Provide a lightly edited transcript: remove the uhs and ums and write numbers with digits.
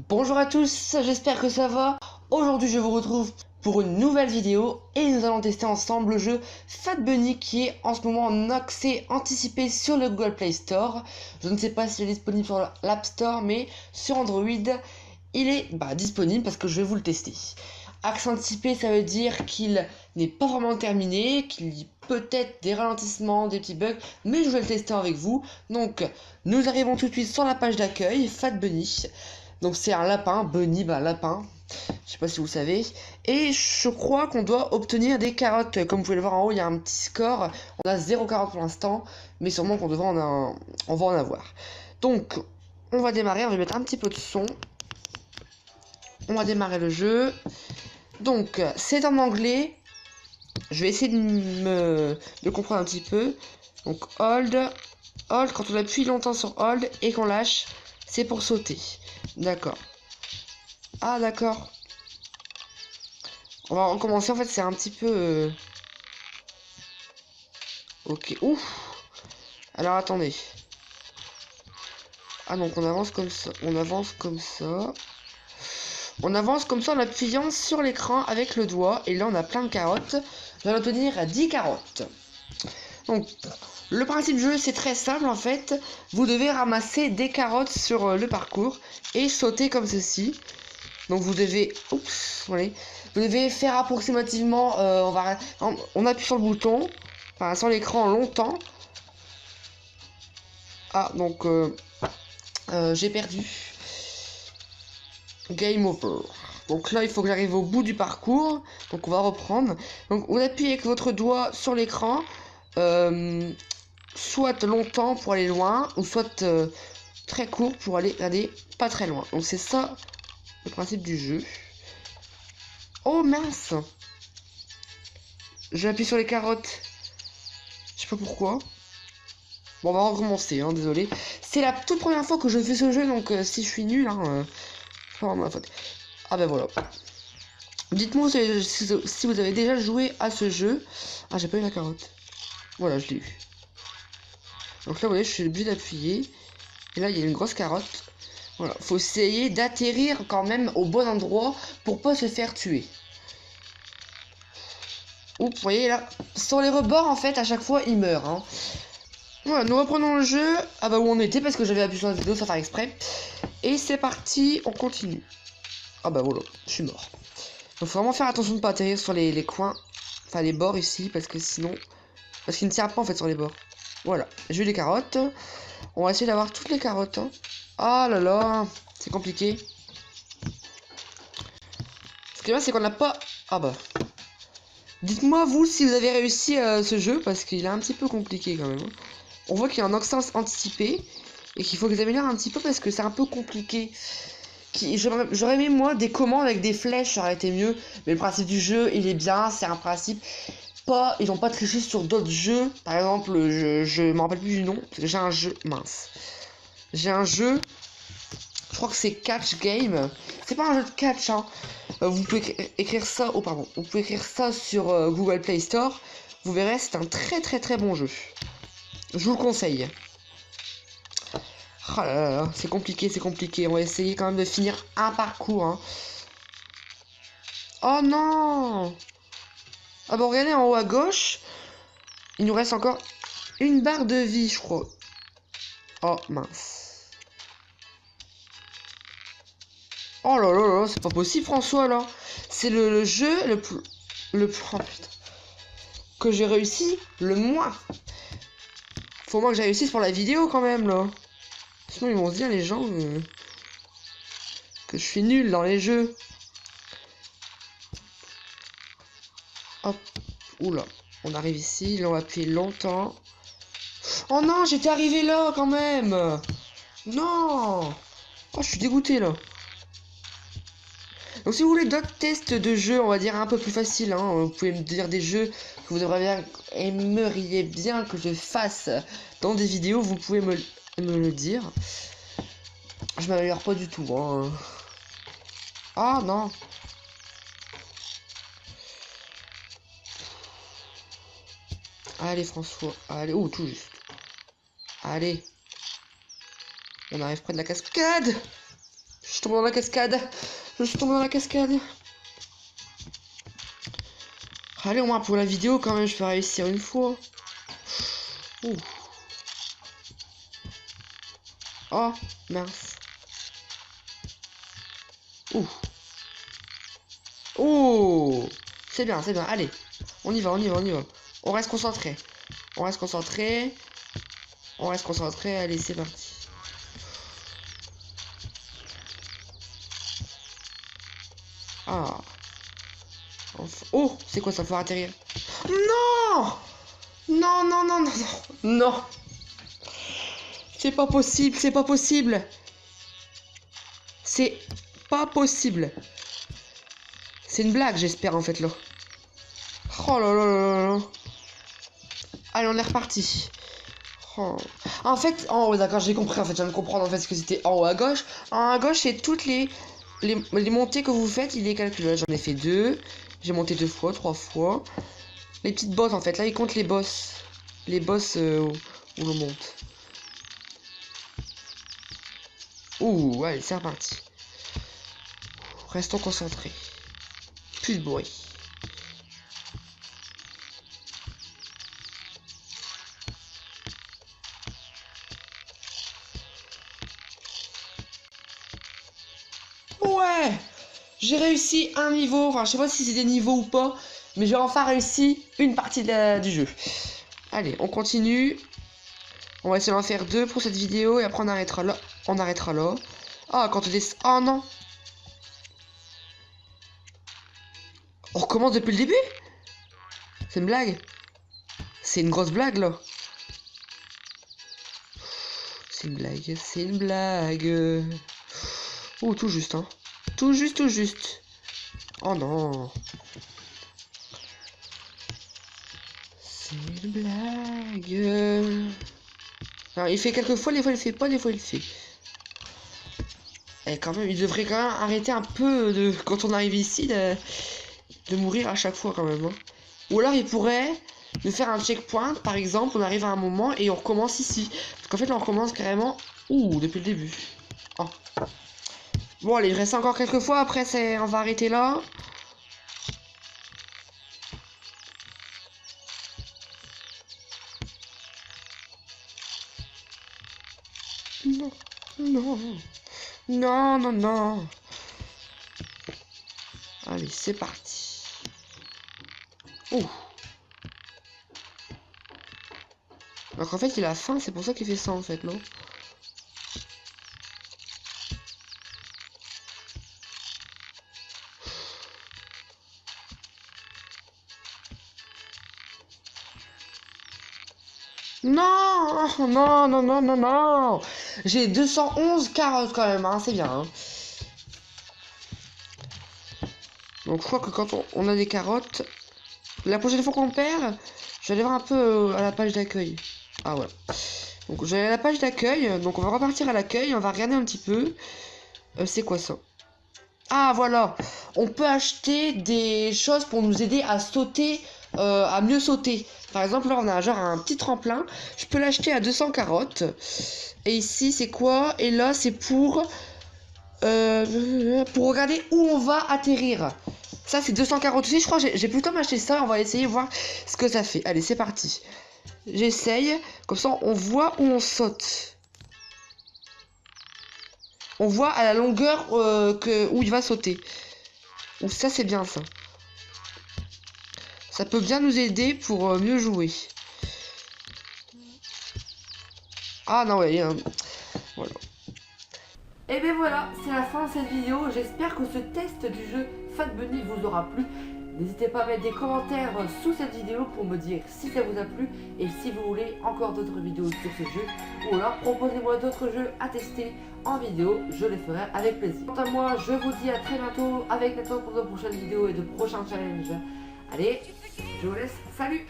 Bonjour à tous, j'espère que ça va. Aujourd'hui je vous retrouve pour une nouvelle vidéo et nous allons tester ensemble le jeu Fat Bunny qui est en ce moment en accès anticipé sur le Google Play Store. Je ne sais pas s'il est disponible sur l'App Store, mais sur Android il est disponible parce que je vais vous le tester. Accès anticipé, ça veut dire qu'il n'est pas vraiment terminé, qu'il y a peut-être des ralentissements, des petits bugs, mais je vais le tester avec vous. Donc nous arrivons tout de suite sur la page d'accueil Fat Bunny. Donc c'est un lapin, Bunny, lapin, je sais pas si vous le savez. Et je crois qu'on doit obtenir des carottes. Comme vous pouvez le voir en haut, il y a un petit score. On a 0 carottes pour l'instant, mais sûrement qu'on devrait on va en avoir. Donc, on va démarrer, on va mettre un petit peu de son. On va démarrer le jeu. Donc, c'est en anglais. Je vais essayer de comprendre un petit peu. Donc, hold. Hold, quand on appuie longtemps sur hold et qu'on lâche, c'est pour sauter. D'accord. Ah, d'accord. On va recommencer, en fait, c'est un petit peu... Ok, ouf. Alors, attendez. Ah, donc on avance comme ça. On avance comme ça. On avance comme ça en appuyant sur l'écran avec le doigt. Et là, on a plein de carottes. Je vais obtenir 10 carottes. Donc, le principe du jeu, c'est très simple, en fait. Vous devez ramasser des carottes sur le parcours et sauter comme ceci. Donc, vous devez... Oups, voilà. Vous devez faire approximativement... on appuie sur le bouton, enfin, sur l'écran longtemps. Ah, donc... j'ai perdu. Game over. Donc là, il faut que j'arrive au bout du parcours. Donc on va reprendre. Donc vous appuyez avec votre doigt sur l'écran. Soit longtemps pour aller loin, ou soit très court pour aller pas très loin. Donc c'est ça le principe du jeu. Oh mince! J'ai appuyé sur les carottes. Je sais pas pourquoi. Bon, on va recommencer, hein, désolé. C'est la toute première fois que je fais ce jeu, donc si je suis nul, c'est pas ma faute. Ah ben voilà. Dites-moi si vous avez déjà joué à ce jeu. Ah, j'ai pas eu la carotte. Voilà, je l'ai eu. Donc là, vous voyez, je suis obligé d'appuyer. Et là, il y a une grosse carotte. Voilà, faut essayer d'atterrir quand même au bon endroit pour pas se faire tuer. Oups, vous voyez là, sur les rebords, en fait, à chaque fois, il meurt. Hein. Voilà, nous reprenons le jeu. Ah bah où on était parce que j'avais appuyé sur la vidéo sans faire exprès. Et c'est parti, on continue. Ah bah voilà, je suis mort. Donc faut vraiment faire attention de ne pas atterrir sur les coins. Enfin les bords ici, parce que sinon... Parce qu'il ne tient pas en fait sur les bords. Voilà, j'ai eu les carottes. On va essayer d'avoir toutes les carottes. Hein. Ah là là, c'est compliqué. Ce qui est bien, c'est qu'on n'a pas... Ah bah... Dites-moi vous si vous avez réussi ce jeu, parce qu'il est un petit peu compliqué quand même. Hein. On voit qu'il y a un accès anticipé, et qu'il faut que j'améliore un petit peu parce que c'est un peu compliqué. J'aurais aimé moi des commandes avec des flèches, ça aurait été mieux. Mais le principe du jeu, il est bien, c'est un principe... Ils n'ont pas triché sur d'autres jeux. Par exemple, je me rappelle plus du nom, parce que j'ai un jeu... Mince. J'ai un jeu... Je crois que c'est Catch Game. C'est pas un jeu de catch, hein. Vous pouvez écrire ça... Oh, pardon. Vous pouvez écrire ça sur Google Play Store. Vous verrez, c'est un très très très bon jeu. Je vous le conseille. Oh là là là, c'est compliqué, c'est compliqué. On va essayer quand même de finir un parcours, hein. Oh non! Ah bon, regardez en haut à gauche. Il nous reste encore une barre de vie, je crois. Oh, mince. Oh là là là, c'est pas possible, François, là. C'est le jeu le plus... Oh, putain. Que j'ai réussi le moins. Faut moins que j'ai réussi pour la vidéo, quand même, là. Sinon, ils vont se dire, les gens, que je suis nul dans les jeux. Hop. Oula. On arrive ici, là, on va appuyer longtemps. Oh non, j'étais arrivé là, quand même. Non. Oh, je suis dégoûté, là. Donc si vous voulez d'autres tests de jeux, on va dire un peu plus faciles, hein, vous pouvez me dire des jeux que vous aimeriez bien que je fasse dans des vidéos, vous pouvez me le dire. Je m'améliore pas du tout. Hein. Ah non. Allez François, allez, oh tout juste. Allez. On arrive près de la cascade. Je Je suis tombé dans la cascade. Je suis tombé dans la cascade. Allez, au moins pour la vidéo, quand même, je peux réussir une fois. Ouh. Oh, mince. Ouh. Oh. C'est bien, c'est bien. Allez. On y va, on y va, on y va. On reste concentré. On reste concentré. On reste concentré. Allez, c'est parti. Ah. Enfin. Oh, c'est quoi ça? Faut atterrir. Non! Non, non, non, non, non. Non. C'est pas possible, c'est pas possible. C'est pas possible. C'est une blague, j'espère, en fait, là. Oh là là là là. Allez, on est reparti. Oh. En fait, en haut, d'accord, j'ai compris, en fait, je viens de comprendre, en fait, ce que c'était en haut à gauche. En haut à gauche, c'est toutes les montées que vous faites, il les calcule. J'en ai fait 2. J'ai monté 2 fois, 3 fois. Les petites bosses, en fait, là, il compte les bosses. Les bosses où l'on monte. Ouh, allez, c'est reparti. Restons concentrés. Plus de bruit. Ouais! J'ai réussi un niveau. Enfin, je sais pas si c'est des niveaux ou pas. Mais j'ai enfin réussi une partie du jeu. Allez, on continue. On va essayer d'en faire 2 pour cette vidéo. Et après, on arrêtera là. On arrêtera là. Ah, quand on descend. Oh non! On recommence depuis le début? C'est une blague? C'est une grosse blague là. C'est une blague, c'est une blague. Oh, tout juste, hein. Tout juste, tout juste. Oh non. C'est une blague. Alors, il fait quelques fois, des fois il fait pas, des fois il fait. Et quand même, il devrait quand même arrêter un peu de, quand on arrive ici, de mourir à chaque fois quand même. Hein. Ou alors il pourrait nous faire un checkpoint, par exemple, on arrive à un moment et on recommence ici. Parce qu'en fait là on recommence carrément, depuis le début. Oh. Bon allez, il reste encore quelques fois, après on va arrêter là. Non, non, non, non, non. Allez, c'est parti. Ouh. Donc en fait il a faim, c'est pour ça qu'il fait ça en fait, non? Non, non, non, non, non, non. J'ai 211 carottes quand même, hein, c'est bien. Hein. Donc je crois que quand on a des carottes, la prochaine fois qu'on perd, je vais aller voir un peu à la page d'accueil. Ah ouais. Donc je vais aller à la page d'accueil, donc on va repartir à l'accueil, on va regarder un petit peu. C'est quoi ça? Ah voilà, on peut acheter des choses pour nous aider à sauter, à mieux sauter. Par exemple là on a genre un petit tremplin, je peux l'acheter à 200 carottes. Et ici c'est quoi? Et là c'est pour regarder où on va atterrir. Ça c'est 200 carottes aussi, je crois que j'ai plutôt m'acheter ça, on va essayer voir ce que ça fait. Allez c'est parti. J'essaye, comme ça on voit où on saute. On voit à la longueur où il va sauter. Ou ça c'est bien ça. Ça peut bien nous aider pour mieux jouer. Ah non ouais, voilà. Et bien voilà, c'est la fin de cette vidéo. J'espère que ce test du jeu Fat Bunny vous aura plu. N'hésitez pas à mettre des commentaires sous cette vidéo pour me dire si ça vous a plu et si vous voulez encore d'autres vidéos sur ce jeu. Ou alors proposez-moi d'autres jeux à tester en vidéo, je les ferai avec plaisir. Quant à moi, je vous dis à très bientôt avec pour de prochaines vidéos et de prochains challenges. Allez, je vous laisse, salut!